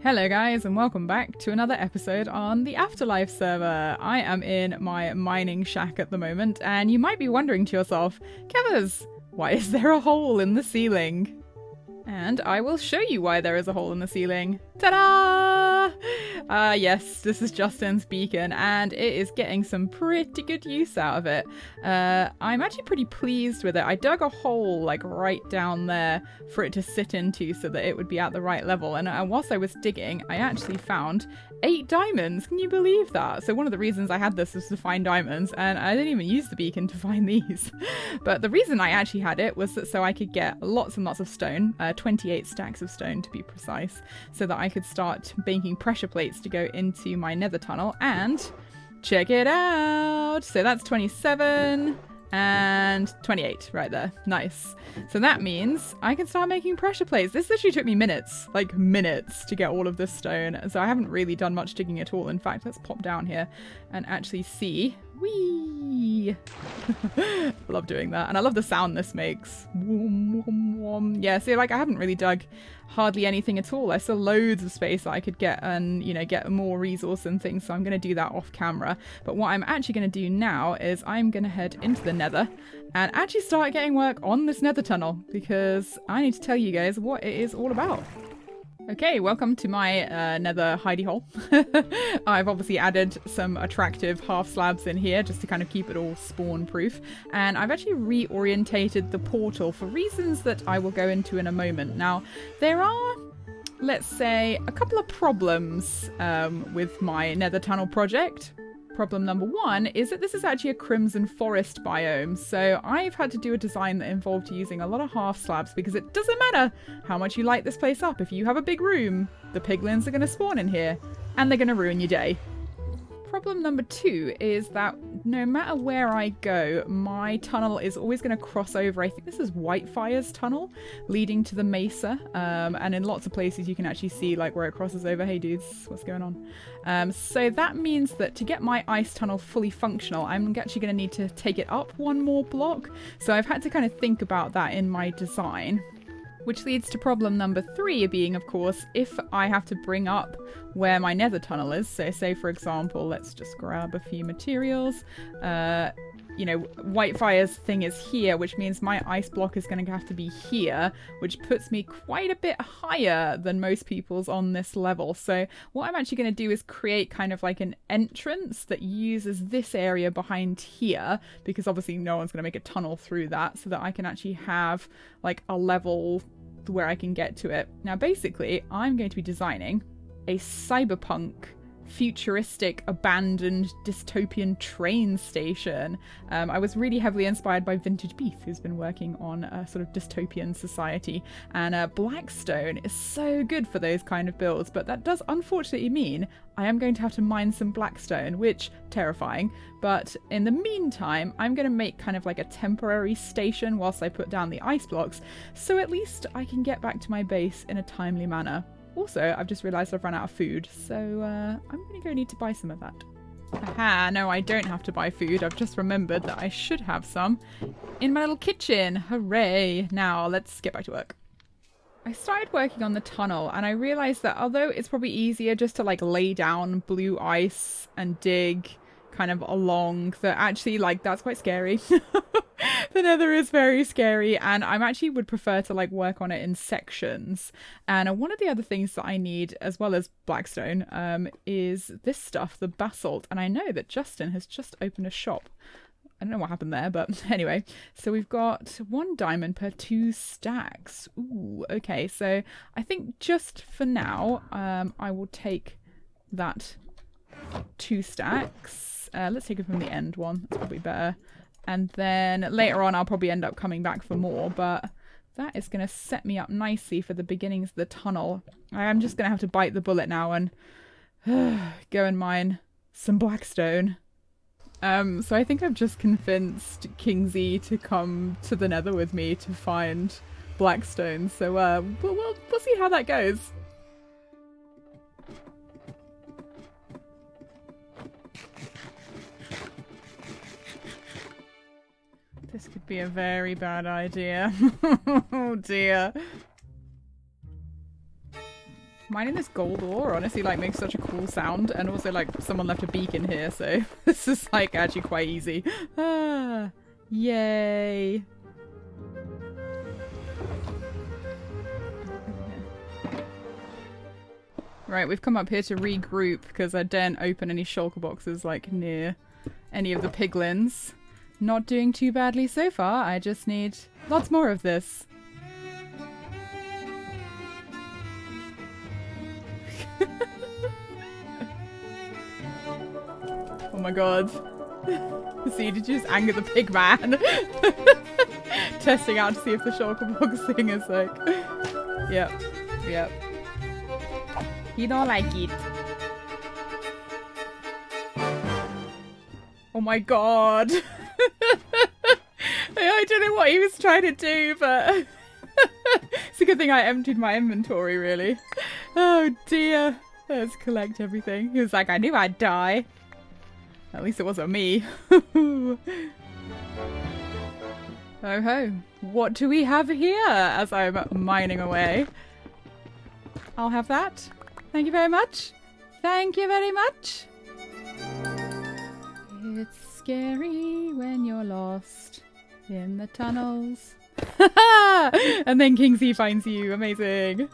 Hello guys and welcome back to another episode on the AfterLife server. I am in my mining shack at the moment and you might be wondering to yourself, Kevers, why is there a hole in the ceiling? And I will show you why there is a hole in the ceiling. Ta-da! Yes, this is Justin's beacon and it is getting some pretty good use out of it. I'm actually pretty pleased with it. I dug a hole like right down there for it to sit into so that it would be at the right level. And whilst I was digging, I actually found 8 diamonds. Can you believe that? So one of the reasons I had this was to find diamonds, and I didn't even use the beacon to find these. But the reason I actually had it was that so I could get lots and lots of stone, 28 stacks of stone to be precise, so that I could start making pressure plates to go into my nether tunnel. And check it out! So that's 27 and 28 right there. Nice. So that means I can start making pressure plates. This literally took me minutes, like minutes, to get all of this stone. So I haven't really done much digging at all. In fact, let's pop down here and actually see. Whee! Love doing that. And I love the sound this makes. Wom, wom, wom. Yeah, see, like I haven't really dug hardly anything at all. There's still loads of space that I could get and, you know, get more resource and things. So I'm going to do that off camera. But what I'm actually going to do now is I'm going to head into the nether and actually start getting work on this nether tunnel, because I need to tell you guys what it is all about. Okay, welcome to my nether hidey hole. I've obviously added some attractive half slabs in here just to kind of keep it all spawn proof. And I've actually reorientated the portal for reasons that I will go into in a moment. Now, there are, let's say, a couple of problems with my nether tunnel project. Problem number one is that this is actually a crimson forest biome, so I've had to do a design that involved using a lot of half slabs because it doesn't matter how much you light this place up. If you have a big room, the piglins are going to spawn in here and they're going to ruin your day. Problem number two is that no matter where I go, my tunnel is always going to cross over. I think this is Whitefire's tunnel leading to the mesa, and in lots of places you can actually see like where it crosses over. Hey dudes, what's going on? So that means that to get my ice tunnel fully functional, I'm actually going to need to take it up one more block. So I've had to kind of think about that in my design. Which leads to problem number 3 being, of course, if I have to bring up where my nether tunnel is. So say, for example, let's just grab a few materials. You know, Whitefire's thing is here, which means my ice block is going to have to be here, which puts me quite a bit higher than most people's on this level. So what I'm actually going to do is create kind of like an entrance that uses this area behind here, because obviously no one's going to make a tunnel through that, so that I can actually have like a level where I can get to it. Now basically I'm going to be designing a cyberpunk futuristic abandoned dystopian train station. I was really heavily inspired by Vintage Beef, who's been working on a sort of dystopian society, and Blackstone is so good for those kind of builds, but that does unfortunately mean I am going to have to mine some Blackstone, which terrifying. But in the meantime, I'm going to make kind of like a temporary station whilst I put down the ice blocks, so at least I can get back to my base in a timely manner. Also, I've just realised I've run out of food, so I'm going to go need to buy some of that. Aha, no, I don't have to buy food. I've just remembered that I should have some in my little kitchen. Hooray! Now, let's get back to work. I started working on the tunnel, and I realised that although it's probably easier just to like lay down blue ice and dig kind of along, that actually like that's quite scary. The nether is very scary, and I actually would prefer to like work on it in sections. And one of the other things that I need, as well as Blackstone, is this stuff, the basalt. And I know that Justin has just opened a shop. I don't know what happened there, but anyway. So we've got 1 diamond per 2 stacks. Ooh, okay. So I think just for now, I will take that 2 stacks. Let's take it from the end one. That's probably better. And then later on, I'll probably end up coming back for more, but that is going to set me up nicely for the beginnings of the tunnel. I am just going to have to bite the bullet now and go and mine some Blackstone. So I think I've just convinced Kingsley to come to the nether with me to find Blackstone. So we'll see how that goes. This could be a very bad idea. Oh dear. mining this gold ore honestly like makes such a cool sound, and also like someone left a beacon here, so this is like actually quite easy. Ah, yay. Right, we've come up here to regroup because I daren't open any shulker boxes like near any of the piglins. Not doing too badly so far, I just need lots more of this. Oh my god. See, did you just anger the pig man? Testing out to see if the shulker box thing is like... Yep, yep. You don't like it. Oh my god. I don't know what he was trying to do, but it's a good thing I emptied my inventory, really. Oh dear. Let's collect everything. He was like, I knew I'd die. At least it wasn't me. Oh ho. What do we have here as I'm mining away? I'll have that. Thank you very much. Thank you very much. It's scary when you're lost in the tunnels. And then Kingsley finds you. Amazing.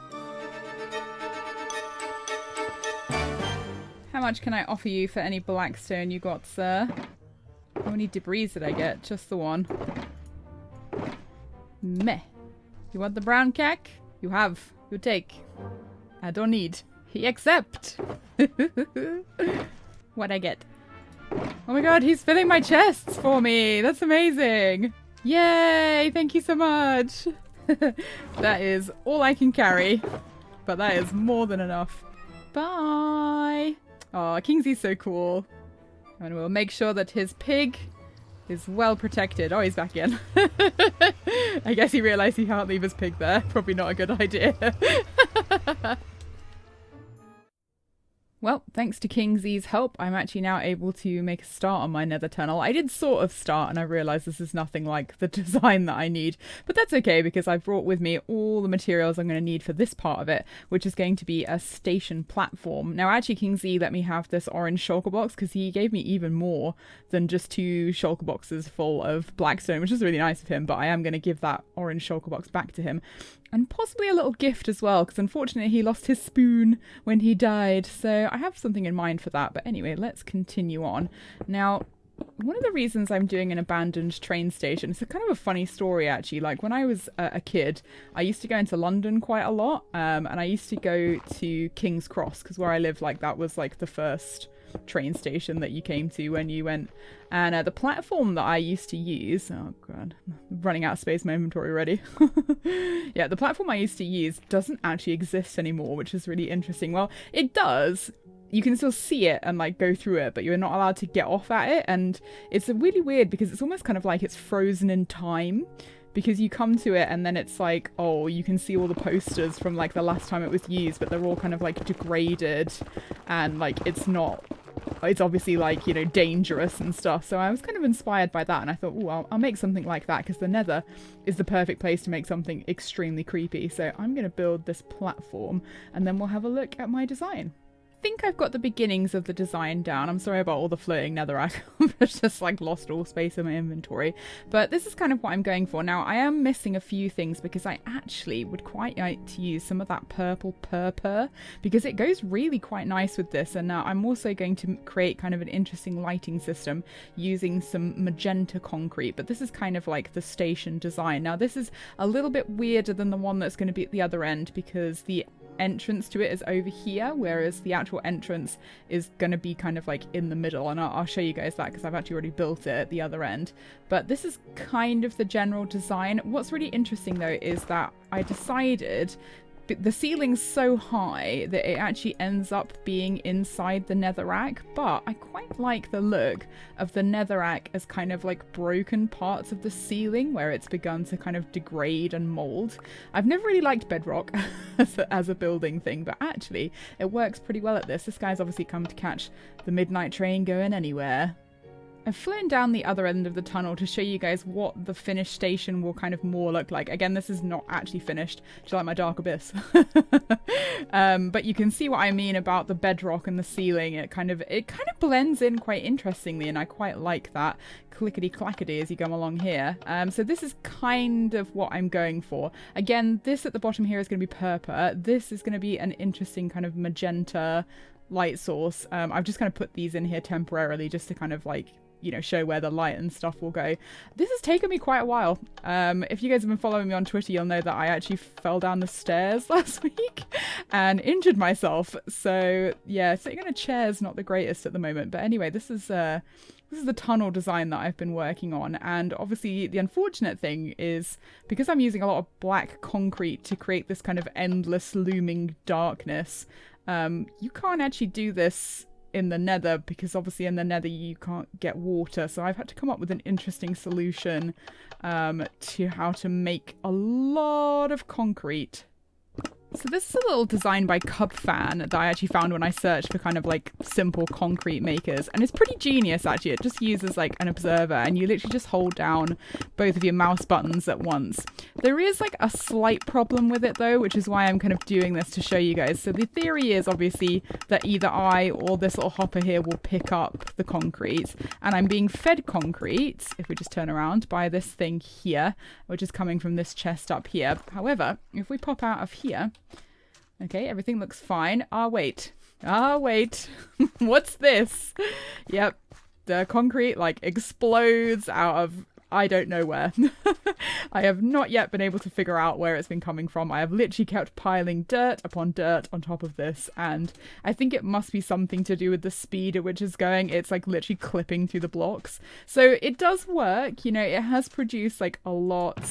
How much can I offer you for any blackstone you got, sir? How many debris did I get? Just the one. Meh. You want the brown cack? You have. You take. I don't need. He accept. What'd I get? Oh my god, he's filling my chests for me. That's amazing. Yay, thank you so much. That is all I can carry. But that is more than enough. Bye. Oh, Kingsy's so cool. And we'll make sure that his pig is well protected. Oh, he's back again. I guess he realised he can't leave his pig there. Probably not a good idea. Well, thanks to Kingsy's help, I'm actually now able to make a start on my Nether Tunnel. I did sort of start and I realised this is nothing like the design that I need. But that's okay because I've brought with me all the materials I'm going to need for this part of it, which is going to be a station platform. Now actually Kingsy let me have this orange shulker box because he gave me even more than just 2 shulker boxes full of blackstone, which is really nice of him, but I am going to give that orange shulker box back to him. And possibly a little gift as well, because unfortunately he lost his spoon when he died. So I have something in mind for that. But anyway, let's continue on. Now, one of the reasons I'm doing an abandoned train station, it's a kind of a funny story actually. Like when I was a kid, I used to go into London quite a lot. And I used to go to King's Cross, because where I lived, like that was like the first train station that you came to when you went. And the platform that I used to use, oh god, I'm running out of space in my inventory already. Yeah, the platform I used to use doesn't actually exist anymore, which is really interesting. Well, it does. You can still see it and like go through it, but you're not allowed to get off at it. And it's really weird because it's almost kind of like it's frozen in time. Because you come to it and then it's like, oh, you can see all the posters from like the last time it was used, but they're all kind of like degraded and like it's obviously like, you know, dangerous and stuff. So I was kind of inspired by that and I thought, oh, I'll make something like that because the Nether is the perfect place to make something extremely creepy. So I'm going to build this platform and then we'll have a look at my design. I think I've got the beginnings of the design down. I'm sorry about all the floating netherrack. I've just like lost all space in my inventory. But this is kind of what I'm going for. Now I am missing a few things because I actually would quite like to use some of that purple purple because it goes really quite nice with this. And now I'm also going to create kind of an interesting lighting system using some magenta concrete. But this is kind of like the station design. Now this is a little bit weirder than the one that's going to be at the other end because the entrance to it is over here, whereas the actual entrance is going to be kind of like in the middle, and I'll show you guys that because I've actually already built it at the other end. But this is kind of the general design. What's really interesting though is that I decided the ceiling's so high that it actually ends up being inside the netherrack, but I quite like the look of the netherrack as kind of like broken parts of the ceiling where it's begun to kind of degrade and mold. I've never really liked bedrock as a building thing, but actually it works pretty well at this. This guy's obviously come to catch the midnight train going anywhere. I've flown down the other end of the tunnel to show you guys what the finished station will kind of more look like. Again, this is not actually finished, just like my dark abyss. But you can see what I mean about the bedrock and the ceiling. It kind of blends in quite interestingly, and I quite like that clickety-clackety as you come along here. So this is kind of what I'm going for. Again, this at the bottom here is going to be purple. This is going to be an interesting kind of magenta light source. I've just kind of put these in here temporarily just to kind of like, you know, show where the light and stuff will go. This has taken me quite a while. If you guys have been following me on Twitter, you'll know that I actually fell down the stairs last week and injured myself. So yeah, sitting on a chair is not the greatest at the moment. But anyway, this is the tunnel design that I've been working on. And obviously the unfortunate thing is, because I'm using a lot of black concrete to create this kind of endless looming darkness, you can't actually do this in the Nether, because obviously in the Nether you can't get water. So I've had to come up with an interesting solution to how to make a lot of concrete. So this is a little design by Cup Fan that I actually found when I searched for kind of like simple concrete makers, and it's pretty genius actually. It just uses like an observer, and you literally just hold down both of your mouse buttons at once. There is like a slight problem with it though, which is why I'm kind of doing this to show you guys. So the theory is obviously that either I or this little hopper here will pick up the concrete, and I'm being fed concrete, if we just turn around, by this thing here, which is coming from this chest up here. However, if we pop out of here, okay, everything looks fine. Ah, wait. What's this? Yep, the concrete like explodes out of I don't know where. I have not yet been able to figure out where it's been coming from. I have literally kept piling dirt upon dirt on top of this, and I think it must be something to do with the speed at which it's going. It's like literally clipping through the blocks. So it does work, you know, it has produced like a lot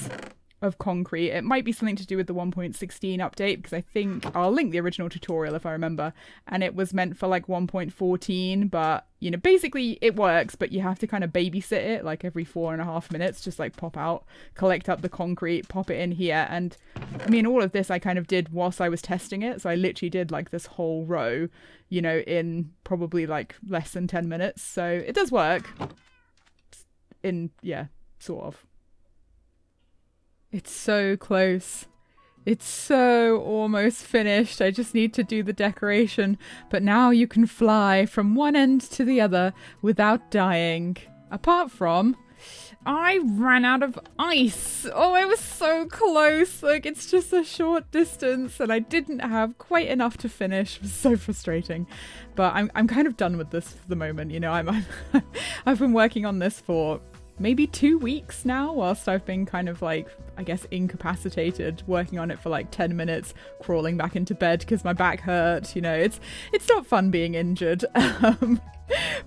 of concrete. It might be something to do with the 1.16 update, because I think I'll link the original tutorial if I remember, and it was meant for like 1.14, but you know, basically it works, but you have to kind of babysit it like every 4.5 minutes, just like pop out, collect up the concrete, pop it in here. And I mean, all of this I kind of did whilst I was testing it, so I literally did like this whole row, you know, in probably like less than 10 minutes. So it does work in, yeah, sort of. It's so close. It's so almost finished. I just need to do the decoration. But now you can fly from one end to the other without dying. Apart from, I ran out of ice. Oh, I was so close. Like, it's just a short distance and I didn't have quite enough to finish. It was so frustrating. But I'm kind of done with this for the moment. You know, I've been working on this for maybe 2 weeks now, whilst I've been kind of like, I guess, incapacitated, working on it for like 10 minutes, crawling back into bed because my back hurt. You know, it's not fun being injured.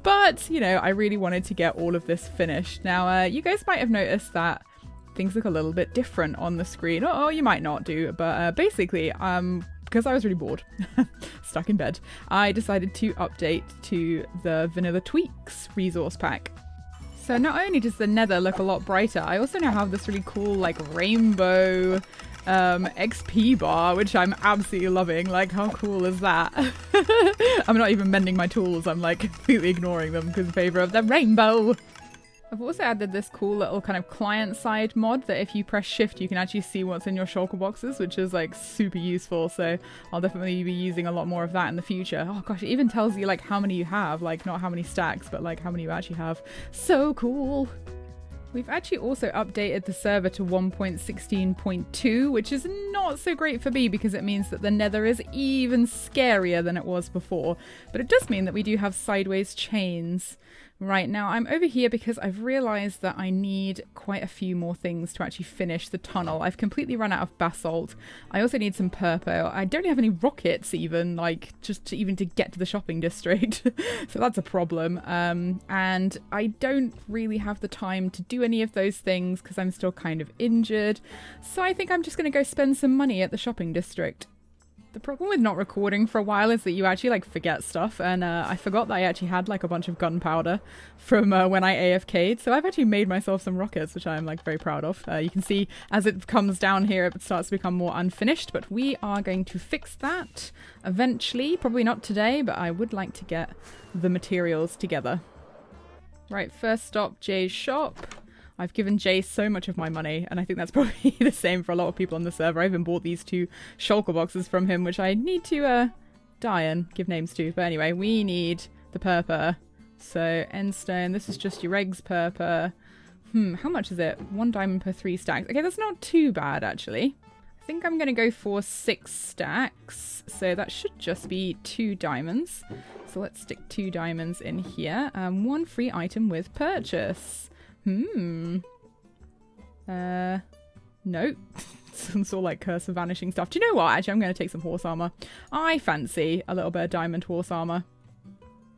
But, you know, I really wanted to get all of this finished. Now, you guys might have noticed that things look a little bit different on the screen. Oh, you might not do, but basically, because I was really bored, stuck in bed, I decided to update to the Vanilla Tweaks resource pack. So not only does the Nether look a lot brighter, I also now have this really cool like rainbow XP bar, which I'm absolutely loving. Like, how cool is that? I'm not even mending my tools. I'm like completely ignoring them because in favor of the rainbow. I've also added this cool little kind of client-side mod that if you press shift, you can actually see what's in your shulker boxes, which is like super useful. So I'll definitely be using a lot more of that in the future. Oh gosh, it even tells you like how many you have, like not how many stacks, but like how many you actually have. So cool. We've actually also updated the server to 1.16.2, which is not so great for me because it means that the Nether is even scarier than it was before. But it does mean that we do have sideways chains. Right, now I'm over here because I've realised that I need quite a few more things to actually finish the tunnel. I've completely run out of basalt. I also need some purple. I don't have any rockets even, like, just to get to the shopping district. So that's a problem. And I don't really have the time to do any of those things because I'm still kind of injured. So I think I'm just going to go spend some money at the shopping district. The problem with not recording for a while is that you actually like forget stuff, and I forgot that I actually had like a bunch of gunpowder from when I AFK'd, so I've actually made myself some rockets, which I'm like very proud of. You can see as it comes down here it starts to become more unfinished, but we are going to fix that eventually. Probably not today, but I would like to get the materials together. Right, first stop, Jay's shop. I've given Jay so much of my money, and I think that's probably the same for a lot of people on the server. I even bought these 2 shulker boxes from him, which I need to die and give names to. But anyway, we need the purple. So, endstone, this is just your regs purple. How much is it? 1 diamond per 3 stacks. Okay, that's not too bad, actually. I think I'm going to go for 6 stacks. So that should just be 2 diamonds. So let's stick 2 diamonds in here. 1 free item with purchase. No. Some sort of like curse of vanishing stuff. Do you know what? Actually, I'm going to take some horse armor. I fancy a little bit of diamond horse armor.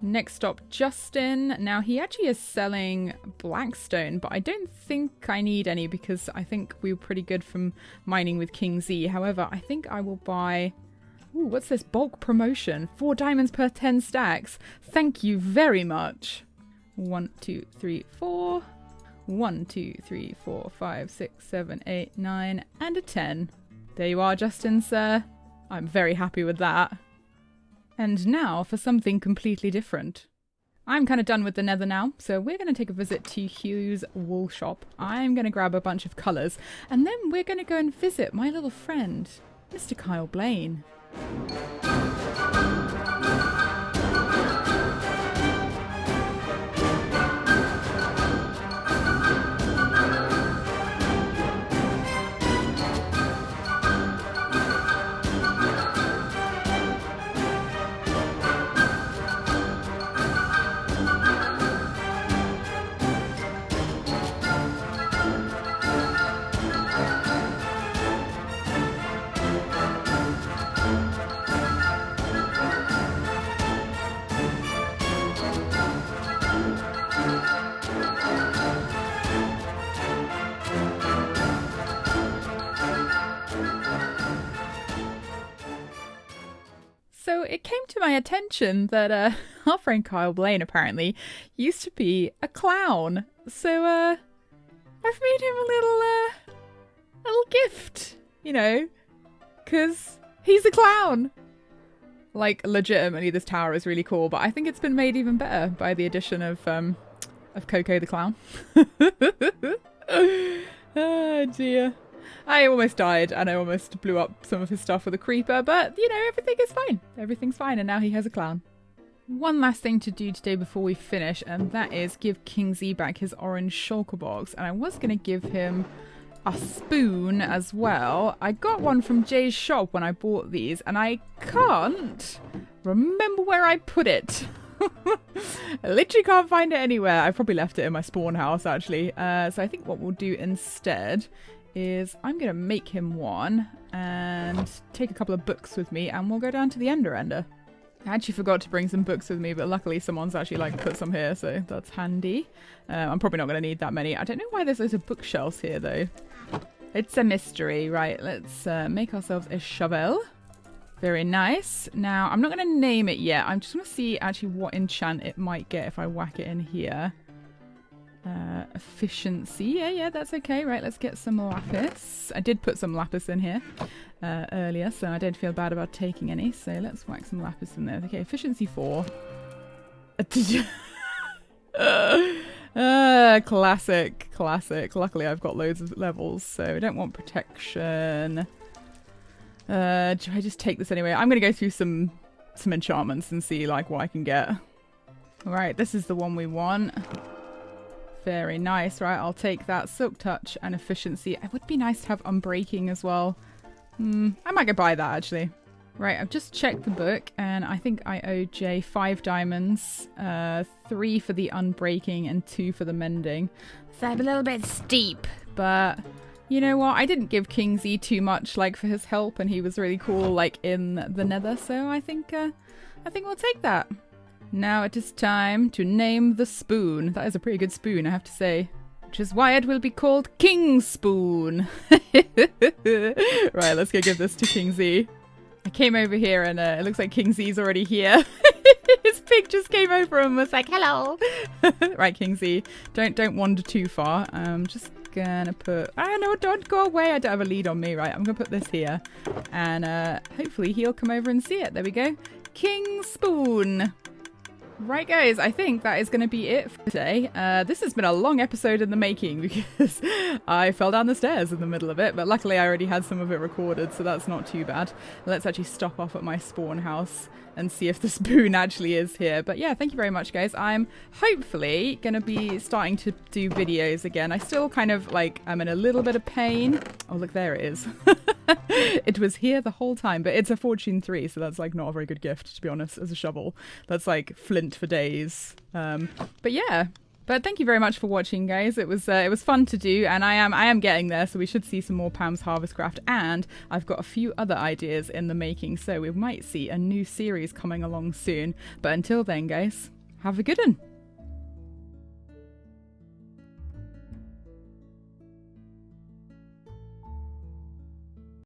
Next stop, Justin. Now, he actually is selling blackstone, but I don't think I need any because I think we were pretty good from mining with King Z. However, I think I will buy... Ooh, what's this? Bulk promotion. 4 diamonds per 10 stacks. Thank you very much. 1, 2, 3, 4... 1, 2, 3, 4, 5, 6, 7, 8, 9, and a 10. There you are, Justin, sir. I'm very happy with that. And now for something completely different. I'm kind of done with the nether now, so we're going to take a visit to Hugh's wool shop. I'm going to grab a bunch of colours, and then we're going to go and visit my little friend, Mr. Kyle Blaine. So it came to my attention that our friend Kyle Blaine apparently used to be a clown. So I've made him a little gift, you know, because he's a clown. Like, legitimately, this tower is really cool, but I think it's been made even better by the addition of Coco the clown. Oh dear. I almost died and I almost blew up some of his stuff with a creeper, but, you know, everything is fine. Everything's fine, and now he has a clown. One last thing to do today before we finish, and that is give King Z back his orange shulker box. And I was going to give him a spoon as well. I got one from Jay's shop when I bought these, and I can't remember where I put it. I literally can't find it anywhere. I probably left it in my spawn house, actually. So I think what we'll do instead is I'm going to make him one and take a couple of books with me, and we'll go down to the Ender. I actually forgot to bring some books with me, but luckily someone's actually like put some here, so that's handy. I'm probably not going to need that many. I don't know why there's loads of bookshelves here though. It's a mystery. Right, let's make ourselves a shovel. Very nice. Now, I'm not going to name it yet. I'm just going to see actually what enchant it might get if I whack it in here. Efficiency. Yeah, that's okay. Right, let's get some lapis. I did put some lapis in here earlier, so I don't feel bad about taking any. So let's whack some lapis in there. Okay, efficiency 4. Classic. Luckily, I've got loads of levels, so I don't want protection. Do I just take this anyway? I'm going to go through some enchantments and see like what I can get. Alright, this is the one we want. Very nice. Right, I'll take that. Silk touch and efficiency. It would be nice to have unbreaking as well. I might go buy that actually. Right, I've just checked the book and I think I owe Jay 5 diamonds, 3 for the unbreaking and 2 for the mending. So I'm a little bit steep, but you know what? I didn't give King Z too much like for his help, and he was really cool like in the Nether, so I think we'll take that. Now it is time to name the spoon. That is a pretty good spoon, I have to say. Which is why it will be called King Spoon. Right, let's go give this to King Z. I came over here and it looks like King Z's already here. His pig just came over and was like, hello. Right, King Z, don't wander too far. I'm just gonna put... Oh no, don't go away. I don't have a lead on me. Right, I'm gonna put this here. And hopefully he'll come over and see it. There we go. King Spoon. Right, guys, I think that is going to be it for today. This has been a long episode in the making because I fell down the stairs in the middle of it, but luckily I already had some of it recorded, so that's not too bad. Let's actually stop off at my spawn house and see if the spoon actually is here. But yeah, thank you very much, guys. I'm hopefully going to be starting to do videos again. I still kind of, like, I'm in a little bit of pain. Oh, look, there it is. It was here the whole time, but it's a Fortune 3, so that's, like, not a very good gift, to be honest, as a shovel. That's, like, flint for days. But yeah. But thank you very much for watching, guys. It was fun to do, and I am getting there, so we should see some more Pam's Harvestcraft, and I've got a few other ideas in the making, so we might see a new series coming along soon. But until then, guys, have a good one.